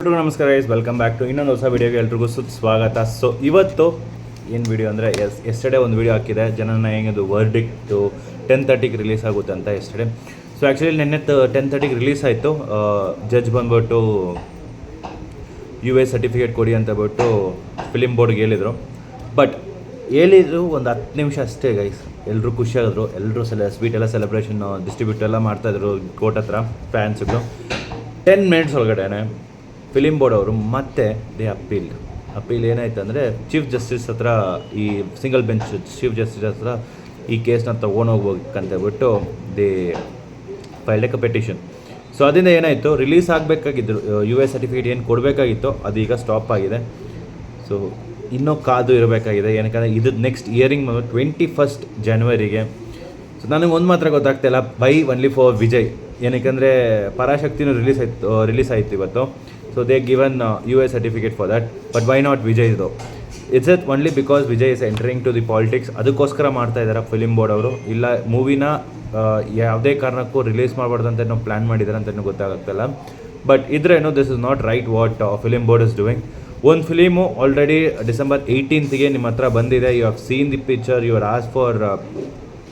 ಎಲ್ರಿಗೂ ನಮಸ್ಕಾರ guys, welcome back to ಇನ್ನೊಂದು ಹೊಸ ವೀಡಿಯೋಗೆ ಎಲ್ರಿಗೂ ಸ್ವಾಗತ. ಸೊ ಇವತ್ತು ಏನು ವೀಡಿಯೋ ಅಂದರೆ ಎಸ್ಟರ್ಡೇ ಒಂದು ವೀಡಿಯೋ ಹಾಕಿದೆ, ಜನನ ಹೆಂಗದು ವರ್ಡಿಕ್ಟು 10:30ಗೆ ರಿಲೀಸ್ ಆಗುತ್ತೆ ಅಂತ ಎಸ್ಟರ್ಡೇ. ಸೊ ಆ್ಯಕ್ಚುಲಿ ನಿನ್ನೆ 10:30ಗೆ ರಿಲೀಸ್ ಆಯಿತು. ಜಡ್ಜ್ ಬಂದ್ಬಿಟ್ಟು US ಸರ್ಟಿಫಿಕೇಟ್ ಕೊಡಿ ಅಂತ ಬಿಟ್ಟು ಫಿಲಿಮ್ ಬೋರ್ಡ್ಗೆ ಹೇಳಿದರು. ಬಟ್ ಹೇಳಿದ್ರು ಒಂದು 10 ನಿಮಿಷ ಅಷ್ಟೇ ಗೈಸ್. ಎಲ್ಲರೂ ಖುಷಿಯಾಗಿದ್ರು, ಎಲ್ಲರೂ ಸ್ವೀಟ್ ಎಲ್ಲ ಸೆಲೆಬ್ರೇಷನ್ ಡಿಸ್ಟ್ರಿಬ್ಯೂಟ್ ಎಲ್ಲ ಮಾಡ್ತಾಯಿದ್ರು ಕೋರ್ಟ್ ಹತ್ರ ಫ್ಯಾನ್ಸ್ಗಳು. 10 ಮಿನಿಟ್ಸ್ ಒಳಗಡೆ ಫಿಲಿಮ್ ಬೋರ್ಡ್ ಅವರು ಮತ್ತೆ ಅಪೀಲ್ ಏನಾಯ್ತು ಅಂದರೆ ಚೀಫ್ ಜಸ್ಟಿಸ್ ಹತ್ರ, ಈ ಸಿಂಗಲ್ ಬೆಂಚ್ ಚೀಫ್ ಜಸ್ಟಿಸ್ ಹತ್ರ ಈ ಕೇಸ್ನ ತೊಗೊಂಡೋಗ್ಬೇಕಂತ ಬಿಟ್ಟು they filed A petition. So ಅದರಿಂದ ಏನಾಯಿತು, ರಿಲೀಸ್ ಆಗಬೇಕಾಗಿದ್ದು US ಸರ್ಟಿಫಿಕೇಟ್ ಏನು ಕೊಡಬೇಕಾಗಿತ್ತು ಅದೀಗ ಸ್ಟಾಪ್ ಆಗಿದೆ. ಸೊ ಇನ್ನೂ ಕಾದು ಇರಬೇಕಾಗಿದೆ, ಏನಕ್ಕಂದರೆ ಇದು ನೆಕ್ಸ್ಟ್ ಇಯರಿಂಗ್ 21 ಜನವರಿಗೆ. ಸೊ ನನಗೆ ಒಂದು ಮಾತ್ರ ಗೊತ್ತಾಗ್ತಾಯಿಲ್ಲ, ಬೈ ಒನ್ಲಿ ಫಾರ್ ವಿಜಯ್. ಏನಕ್ಕೆಂದರೆ ಪರಾಶಕ್ತಿನೂ ರಿಲೀಸ್ ಆಯಿತು ಇವತ್ತು. So they given US certificate for that. But why not Vijay ಇದು? It's it only because Vijay is entering to the politics. ಅದಕ್ಕೋಸ್ಕರ ಮಾಡ್ತಾ ಇದ್ದಾರೆ ಫಿಲಿಮ್ ಬೋರ್ಡ್ ಅವರು. ಇಲ್ಲ ಮೂವಿನ ಯಾವುದೇ ಕಾರಣಕ್ಕೂ ರಿಲೀಸ್ ಮಾಡಬಾರ್ದು ಅಂತ ನಾವು ಪ್ಲ್ಯಾನ್ ಮಾಡಿದ್ದಾರೆ ಅಂತಲೂ ಗೊತ್ತಾಗ್ತಿಲ್ಲ. ಬಟ್ ಇದ್ರೇನು this is not right what film board is doing. ಒಂದು ಫಿಲಿಮು ಆಲ್ರೆಡಿ December 18th ನಿಮ್ಮ ಹತ್ರ ಬಂದಿದೆ. You have seen the picture, you are as for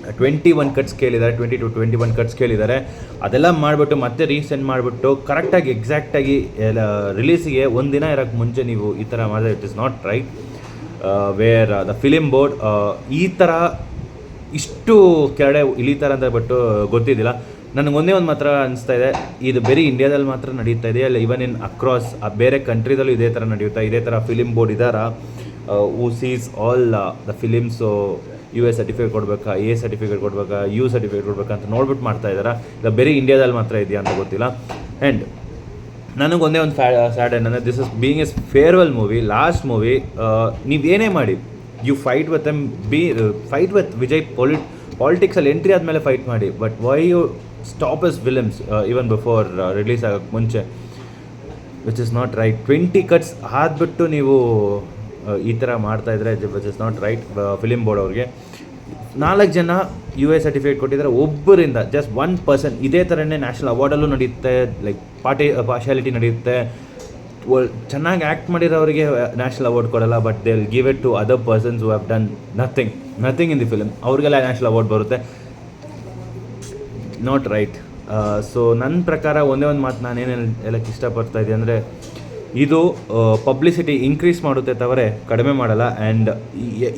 21 cuts ಕೇಳಿದ್ದಾರೆ, 20 to 21 ಕಟ್ಸ್ ಕೇಳಿದ್ದಾರೆ. ಅದೆಲ್ಲ ಮಾಡಿಬಿಟ್ಟು ಮತ್ತೆ ರೀಸೆಂಡ್ ಮಾಡಿಬಿಟ್ಟು ಕರೆಕ್ಟಾಗಿ ಎಕ್ಸಾಕ್ಟಾಗಿ ರಿಲೀಸಿಗೆ ಒಂದು ದಿನ ಇರೋಕ್ಕೆ ಮುಂಚೆ ನೀವು ಈ ಥರ ಮಾಡಿದ್ರೆ it is not right. Where the film board ಈ ಥರ ಇಷ್ಟು ಕೆಳಗಡೆ ಇಳಿತಾರೆ ಅಂತ ಬಿಟ್ಟು ಗೊತ್ತಿದ್ದಿಲ್ಲ. ನನಗೆ ಒಂದೇ ಒಂದು ಮಾತ್ರ ಅನಿಸ್ತಾ ಇದೆ, ಇದು ಬರೀ ಇಂಡಿಯಾದಲ್ಲಿ ಮಾತ್ರ ನಡೀತಾ ಇದೆ, ಅಲ್ಲ ಇವನ್ ಇನ್ ಅಕ್ರಾಸ್ ಬೇರೆ ಕಂಟ್ರಿದಲ್ಲೂ ಇದೇ ಥರ ನಡೆಯುತ್ತಾ, ಇದೇ ಥರ ಫಿಲಿಮ್ ಬೋರ್ಡ್ ಇದ್ದಾರಾ who sees all the films US certificate ಕೊಡಬೇಕಾ, A ಸರ್ಟಿಫಿಕೇಟ್ ಕೊಡಬೇಕಾ, U ಸರ್ಟಿಫಿಕೇಟ್ ಕೊಡಬೇಕಾ ಅಂತ ನೋಡ್ಬಿಟ್ಟು ಮಾಡ್ತಾ ಇದ್ದಾರೆ. ಇಲ್ಲ ಬೇರೆ ಇಂಡಿಯಾದಲ್ಲಿ ಮಾತ್ರ ಇದೆಯಾ ಅಂತ ಗೊತ್ತಿಲ್ಲ. ಆ್ಯಂಡ್ ನನಗೊಂದೇ ಒಂದು ಸ್ಯಾಡ್ ಏನಂದರೆ, this is being his farewell movie, last movie. ನೀವೇನೇ ಮಾಡಿ, you fight with em, fight with Vijay. ಪಾಲಿಟಿಕ್ಸಲ್ಲಿ ಎಂಟ್ರಿ ಆದಮೇಲೆ ಫೈಟ್ ಮಾಡಿ. But why you stop his films even before release ಆಗೋಕ್ಕೆ ಮುಂಚೆ, which is not right. 20 cuts ಆದ್ಬಿಟ್ಟು ನೀವು ಈ ಥರ ಮಾಡ್ತಾಯಿದ್ರೆ which is not right. Film board ಅವ್ರಿಗೆ 4 ಜನ US ಸರ್ಟಿಫಿಕೇಟ್ ಕೊಟ್ಟಿದ್ದಾರೆ, ಒಬ್ಬರಿಂದ ಜಸ್ಟ್ 1 ಪರ್ಸನ್. ಇದೇ ಥರನೇ ನ್ಯಾಷನಲ್ ಅವಾರ್ಡಲ್ಲೂ ನಡೆಯುತ್ತೆ, ಲೈಕ್ ಪಾರ್ಶಾಲಿಟಿ ನಡೆಯುತ್ತೆ. ಚೆನ್ನಾಗಿ ಆ್ಯಕ್ಟ್ ಮಾಡಿರೋರಿಗೆ ನ್ಯಾಷನಲ್ ಅವಾರ್ಡ್ ಕೊಡಲ್ಲ, but they will give it to other persons who have done nothing in the film. ಅವ್ರಿಗೆಲ್ಲ ನ್ಯಾಷನಲ್ ಅವಾರ್ಡ್ ಬರುತ್ತೆ. Not right. ಸೊ ನನ್ನ ಪ್ರಕಾರ ಒಂದೇ ಒಂದು ಮಾತು ನಾನೇನು ಹೇಳಕ್ಕೆ ಇಷ್ಟಪಡ್ತಾ ಇದ್ದೆ ಅಂದರೆ, ಇದು ಪಬ್ಲಿಸಿಟಿ ಇನ್ಕ್ರೀಸ್ ಮಾಡುತ್ತೆ ತವರೆ ಕಡಿಮೆ ಮಾಡಲ್ಲ. ಆ್ಯಂಡ್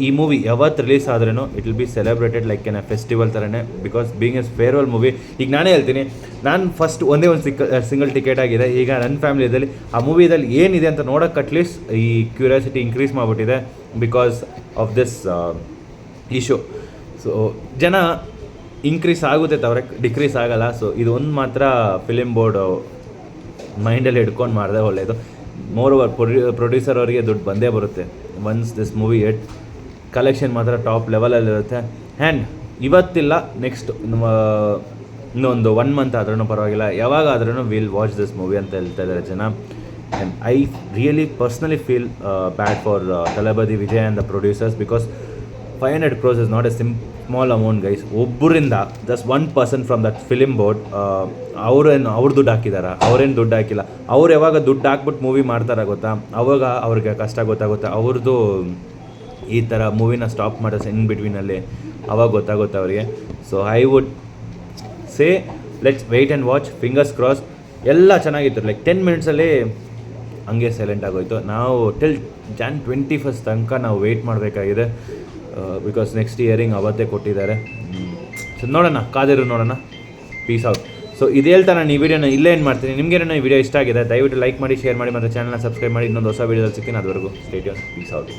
ಈ ಮೂವಿ ಯಾವತ್ತು ರಿಲೀಸ್ ಆದ್ರೂ it will be celebrated like an festival ಥರನೇ, because being his farewell movie. ಈಗ ನಾನೇ ಹೇಳ್ತೀನಿ, ನಾನು ಫಸ್ಟ್ ಒಂದೇ ಒಂದು ಸಿಂಗಲ್ ಟಿಕೆಟ್ ಆಗಿದೆ. ಈಗ ನನ್ನ ಫ್ಯಾಮಿಲಿಯಲ್ಲಿ ಆ ಮೂವಿದಲ್ಲಿ ಏನಿದೆ ಅಂತ ನೋಡೋಕ್ಕೆ ಅಟ್ಲೀಸ್ಟ್ ಈ ಕ್ಯೂರಿಯಾಸಿಟಿ ಇನ್ಕ್ರೀಸ್ ಮಾಡಿಬಿಟ್ಟಿದೆ because of this issue. So ಜನ ಇನ್ಕ್ರೀಸ್ ಆಗುತ್ತೆ ತವರೆ ಡಿಕ್ರೀಸ್ ಆಗಲ್ಲ. ಸೊ ಇದು ಒಂದು ಮಾತ್ರ ಫಿಲಿಮ್ ಬೋರ್ಡು ಮೈಂಡಲ್ಲಿ ಹಿಡ್ಕೊಂಡು ಮಾಡಿದೆ ಒಳ್ಳೆಯದು. ಮೋರ್ ಓವರ್ ಪ್ರೊಡ್ಯೂಸರ್ ಅವರಿಗೆ ದುಡ್ಡು ಬಂದೇ ಬರುತ್ತೆ. ಒನ್ಸ್ ದಿಸ್ ಮೂವಿ ಕಲೆಕ್ಷನ್ ಮಾತ್ರ ಟಾಪ್ ಲೆವೆಲಲ್ಲಿರುತ್ತೆ. ಆ್ಯಂಡ್ ಇವತ್ತಿಲ್ಲ, ನೆಕ್ಸ್ಟ್ ಇನ್ನೊಂದು 1 ಮಂತ್ ಆದ್ರೂ ಪರವಾಗಿಲ್ಲ, ಯಾವಾಗಾದ್ರೂ ವಿಲ್ ವಾಚ್ ದಿಸ್ ಮೂವಿ ಅಂತ ಹೇಳ್ತಾ ಇದ್ದಾರೆ ಜನ. And I really personally feel bad for Thalapathy Vijay and the producers, because 500 crores is not a small amount guys. ಒಬ್ಬರಿಂದ just 1 person from that film board, ಅವ್ರು ದುಡ್ಡು ಹಾಕಿದಾರ? ಅವರೇನು ದುಡ್ಡು ಹಾಕಿಲ್ಲ. ಅವ್ರು ಯಾವಾಗ ದುಡ್ಡು ಹಾಕ್ಬಿಟ್ಟು ಮೂವಿ ಮಾಡ್ತಾರೆ ಗೊತ್ತಾ, ಅವಾಗ ಅವ್ರಿಗೆ ಕಷ್ಟ ಗೊತ್ತಾಗುತ್ತೆ. ಅವ್ರದ್ದು ಈ ಥರ ಮೂವಿನ ಸ್ಟಾಪ್ ಮಾಡೋ ಇನ್ ಬಿಟ್ವೀನಲ್ಲಿ ಅವಾಗ ಗೊತ್ತಾಗುತ್ತೆ ಅವರಿಗೆ. So I would say let's wait and watch, fingers cross. ಎಲ್ಲ ಚೆನ್ನಾಗಿತ್ತು, ಲೈಕ್ 10 ಮಿನಿಟ್ಸಲ್ಲಿ ಹಂಗೆ ಸೈಲೆಂಟ್ ಆಗೋಯ್ತು. ನಾವು ಟಿಲ್ Jan 21 ತನಕ ನಾವು ವೆಯ್ಟ್ ಮಾಡಬೇಕಾಗಿದೆ, ಬಿಕಾಸ್ ನೆಕ್ಸ್ಟ್ ಇಯರಿಂಗ್ ಅವತ್ತೇ ಕೊಟ್ಟಿದ್ದಾರೆ. ಸೊ ನೋಡೋಣ, ಕಾದಿರು ನೋಡೋಣ. Piece out. ಸೊ ಇದು ಹೇಳ್ತಾ ನಾನು ಈ ವಿಡಿಯೋನ ಇಲ್ಲೇ ಏನು ಮಾಡ್ತೀನಿ. ನಿಮಗೇನೋ ಈ ವಿಡಿಯೋ ಇಷ್ಟ ಆಗಿದೆ ದಯವಿಟ್ಟು ಲೈಕ್ ಮಾಡಿ, ಶೇರ್ ಮಾಡಿ, ಮತ್ತು ಚಾನಲ್ನ ಸಬ್ಸ್ಕ್ರೈಬ್ ಮಾಡಿ. ಇನ್ನೊಂದು ಹೊಸ ವೀಡಿಯೋದಲ್ಲಿ ಸಿಗ್ತೀನಿ. ಅದುವರೆಗೂ ಸ್ಟೇ ಟ್ಯೂನ್. Piece out.